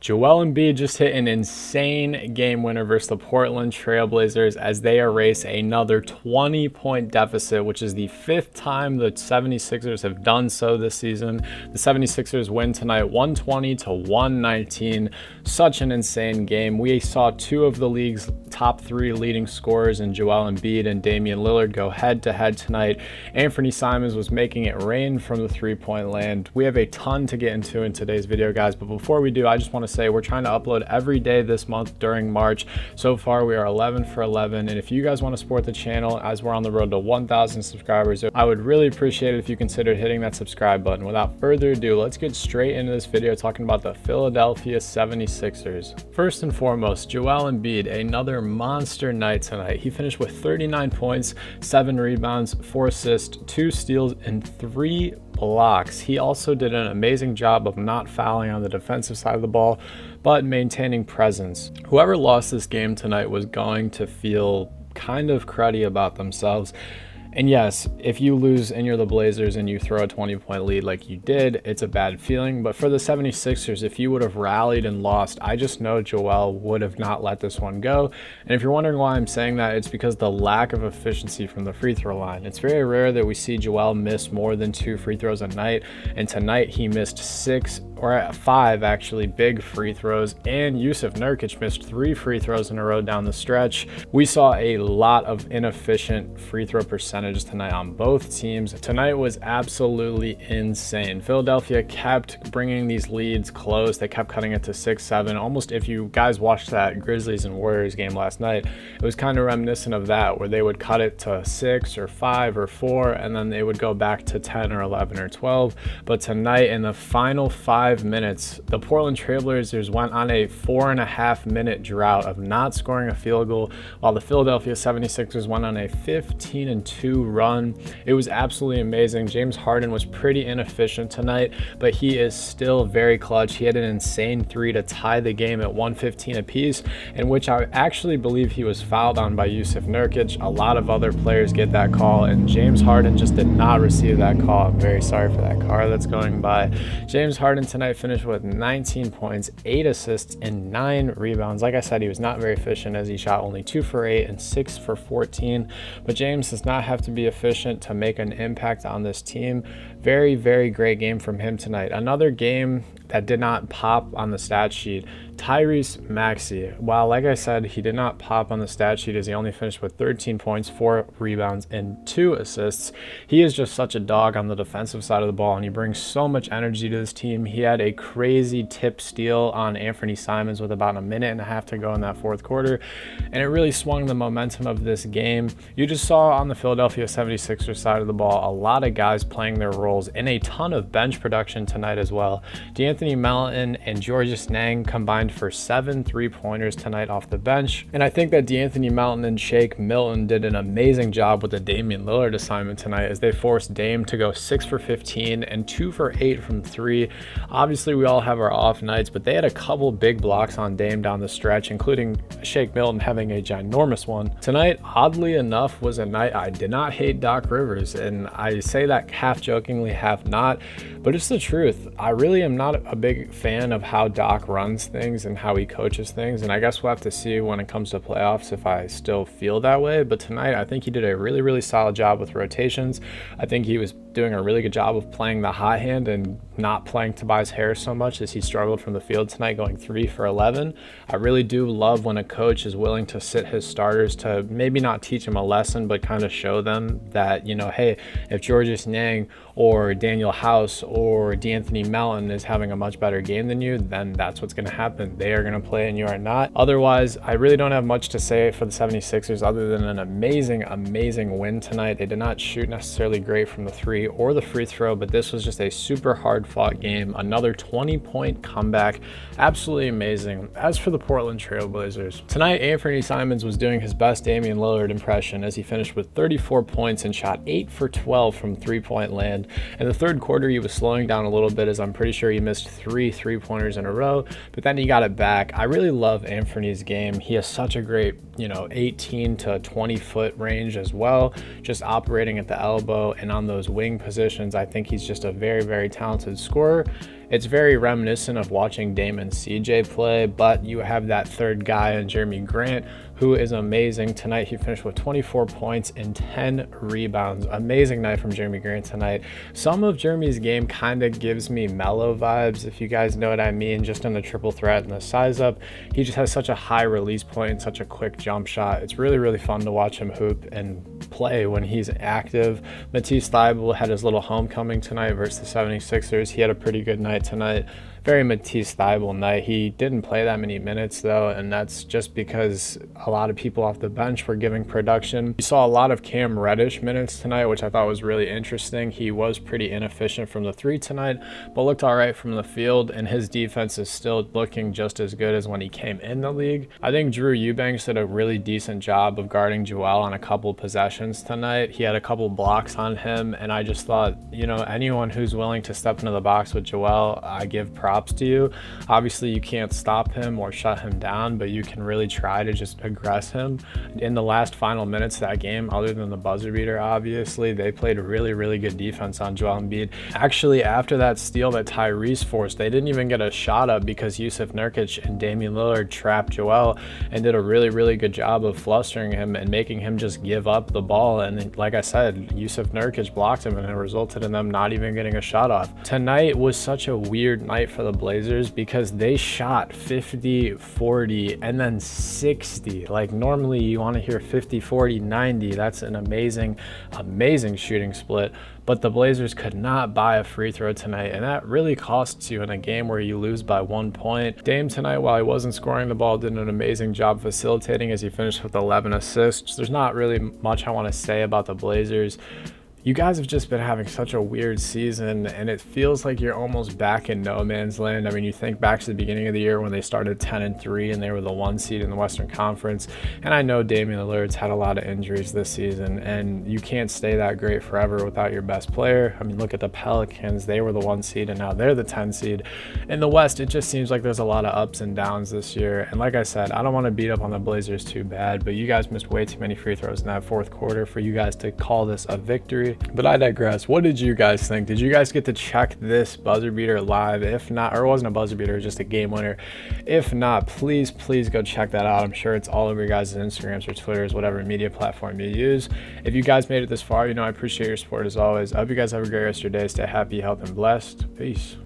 Joel Embiid just hit an insane game winner versus the Portland Trailblazers as they erase another 20-point deficit, which is the fifth time the 76ers have done so this season. The 76ers win tonight 120-119. Such an insane game. We saw two of the league's top three leading scorers in Joel Embiid and Damian Lillard go head-to-head tonight. Anthony Simons was making it rain from the three-point land. We have a ton to get into in today's video, guys, but before we do, I just want to say we're trying to upload every day this month during March. So far we are 11 for 11, and if you guys want to support the channel as we're on the road to 1,000 subscribers, I would really appreciate it if you considered hitting that subscribe button. Without further ado, let's get straight into this video talking about the Philadelphia 76ers. First and foremost, Joel Embiid, another monster night tonight. He finished with 39 points, 7 rebounds, 4 assists, 2 steals, and 3 blocks. He also did an amazing job of not fouling on the defensive side of the ball, but maintaining presence. Whoever lost this game tonight was going to feel kind of cruddy about themselves. And yes, if you lose and you're the Blazers and you throw a 20-point lead like you did, it's a bad feeling. But for the 76ers, if you would have rallied and lost, I just know Joel would have not let this one go. And if you're wondering why I'm saying that, it's because the lack of efficiency from the free throw line. It's very rare that we see Joel miss more than 2 free throws a night. And tonight he missed 5 actually big free throws, and Jusuf Nurkic missed 3 free throws in a row down the stretch. We saw a lot of inefficient free throw percentages tonight on both teams. Tonight was absolutely insane. Philadelphia kept bringing these leads close. They kept cutting it to 6-7. Almost, if you guys watched that Grizzlies and Warriors game last night, it was kind of reminiscent of that, where they would cut it to 6 or 5 or 4, and then they would go back to 10 or 11 or 12. But tonight, in the final 5 minutes, the Portland Trailblazers went on a 4.5-minute drought of not scoring a field goal, while the Philadelphia 76ers went on a 15-2 run. It was absolutely amazing. James Harden was pretty inefficient tonight, but he is still very clutch. He had an insane 3 to tie the game at 115 apiece, in which I actually believe he was fouled on by Jusuf Nurkic. A lot of other players get that call, and James Harden just did not receive that call. I'm very sorry for that car that's going by. James Harden tonight finished with 19 points, 8 assists, and 9 rebounds. Like I said, he was not very efficient as he shot only 2 for 8 and 6 for 14, but James does not have to be efficient to make an impact on this team. Very, very great game from him tonight. Another game that did not pop on the stat sheet, Tyrese Maxey. While, like I said, he did not pop on the stat sheet as he only finished with 13 points, 4 rebounds, and 2 assists. He is just such a dog on the defensive side of the ball, and he brings so much energy to this team. He had a crazy tip steal on Anthony Simons with about 1.5 minutes to go in that fourth quarter, and it really swung the momentum of this game. You just saw on the Philadelphia 76ers side of the ball a lot of guys playing their roles and a ton of bench production tonight as well. D'Anthony Melton and Georges Niang combined for 7 3-pointers tonight off the bench, and I think that D'Anthony Melton and Shake Milton did an amazing job with the Damian Lillard assignment tonight as they forced Dame to go 6 for 15 and 2 for 8 from 3. Obviously, we all have our off nights, but they had a couple big blocks on Dame down the stretch, including Shake Milton having a ginormous one. Tonight, oddly enough, was a night I did not hate Doc Rivers, and I say that half jokingly, half not, but it's the truth. I really am not a big fan of how Doc runs things and how he coaches things, and I guess we'll have to see when it comes to playoffs if I still feel that way. But tonight, I think he did a really, really solid job with rotations. I think he was doing a really good job of playing the hot hand and not playing Tobias Harris so much as he struggled from the field tonight, going 3 for 11. I really do love when a coach is willing to sit his starters to maybe not teach them a lesson, but kind of show them that, you know, hey, if Georges Niang or Daniel House or D'Anthony Melton is having a much better game than you, then that's what's going to happen. They are going to play and you are not. Otherwise, I really don't have much to say for the 76ers other than an amazing, amazing win tonight. They did not shoot necessarily great from the 3 or the free throw, but this was just a super hard fought game. Another 20-point comeback. Absolutely amazing. As for the Portland Trailblazers, tonight Anthony Simons was doing his best Damian Lillard impression as he finished with 34 points and shot 8 for 12 from 3-point land. In the third quarter, he was slowing down a little bit as I'm pretty sure he missed 3 3-pointers in a row, but then he got it back. I really love Anthony's game. He has such a great, 18 to 20 foot range as well, just operating at the elbow and on those wing positions. I think he's just a very, very talented scorer. It's very reminiscent of watching Dame and CJ play, but you have that third guy in Jeremy Grant, who is amazing. Tonight he finished with 24 points and 10 rebounds. Amazing night from Jeremy Grant tonight. Some of Jeremy's game kind of gives me Melo vibes, if you guys know what I mean, just in the triple threat and the size up. He just has such a high release point and such a quick jump shot. It's really, really fun to watch him hoop and play when he's active. Matisse Thybulle had his little homecoming tonight versus the 76ers. He had a pretty good night tonight. Very Matisse Thybulle night. He didn't play that many minutes though, and that's just because a lot of people off the bench were giving production. You saw a lot of Cam Reddish minutes tonight, which I thought was really interesting. He was pretty inefficient from the three tonight, but looked all right from the field, and his defense is still looking just as good as when he came in the league. I think Drew Eubanks did a really decent job of guarding Joel on a couple possessions tonight. He had a couple blocks on him, and I just thought, you know, anyone who's willing to step into the box with Joel, I give props to you. Obviously you can't stop him or shut him down, but you can really try to just aggress him. In the last final minutes of that game, other than the buzzer beater, obviously they played really, really good defense on Joel Embiid. Actually, after that steal that Tyrese forced, they didn't even get a shot up because Yusuf Nurkic and Damian Lillard trapped Joel and did a really, really good job of flustering him and making him just give up the ball. And like I said, Yusuf Nurkic blocked him, and it resulted in them not even getting a shot off. Tonight was such a weird night for the Blazers because they shot 50, 40, and then 60. Like normally you want to hear 50, 40, 90. That's an amazing, amazing shooting split. But the Blazers could not buy a free throw tonight, and that really costs you in a game where you lose by 1 point. Dame tonight, while he wasn't scoring the ball, did an amazing job facilitating as he finished with 11 assists. There's not really much I want to say about the Blazers. You guys have just been having such a weird season, and it feels like you're almost back in no man's land. I mean, you think back to the beginning of the year when they started 10-3 and they were the 1 seed in the Western Conference. And I know Damian Lillard's had a lot of injuries this season, and you can't stay that great forever without your best player. I mean, look at the Pelicans. They were the 1 seed, and now they're the 10 seed. In the West, it just seems like there's a lot of ups and downs this year. And like I said, I don't want to beat up on the Blazers too bad, but you guys missed way too many free throws in that fourth quarter for you guys to call this a victory. But I digress. What did you guys think? Did you guys get to check this buzzer beater live? If not, or it wasn't a buzzer beater, it was just a game winner. If not, please go check that out. I'm sure it's all over your guys' Instagrams or Twitters, whatever media platform you use. If you guys made it this far, you know I appreciate your support as always. I hope you guys have a great rest of your day. Stay happy, healthy, and blessed. Peace.